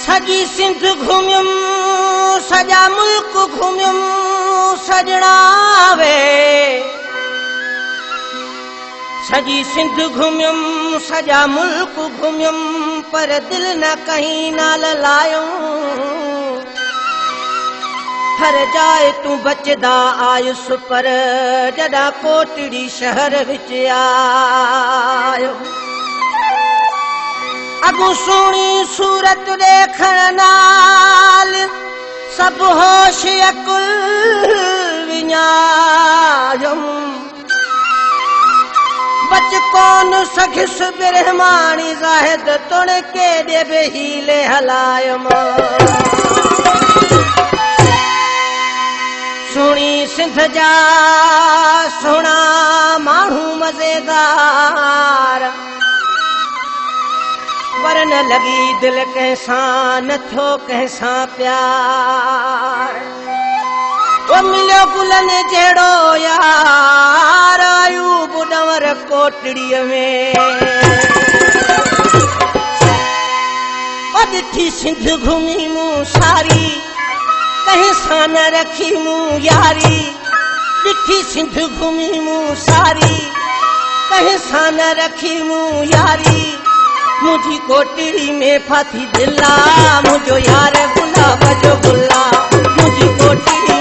सॼी सिंध घुमियुम सॼा मुल्क घुमियुम सजना वे सॼी सिंध घुमियुम सॼा मुल्क घुमियुम पर दिल न कहीं नाल लायूं हर जाए तू बचदा आयुस पर जॾा कोटड़ी शहर विच आयो अगु सुणी सूरत देखण नाल सब होश अकुल विञायुम बच कोन सखिस बिरहमानी ज़ाहिद तुण के दे हीले हलायुम सुणी सिंध जा सुणा माण्हू मज़ेदार पर न लगी दिल कैसां न थियो कैसां प्यार वो मिलियो गुलन जहिड़ो यार आयूब डंवर कोटड़ीअ में ॾिठी सिंध घुमी मूं सारी कंहिं सां न रखी मूं यारी ॾिठी सिंध घुमी मूं सारी कंहिं सां न रखी मूं यारी मुझी कोटड़ी में फाथी दिला मुझो यार गुलाब जो गुला मुझी कोटड़ी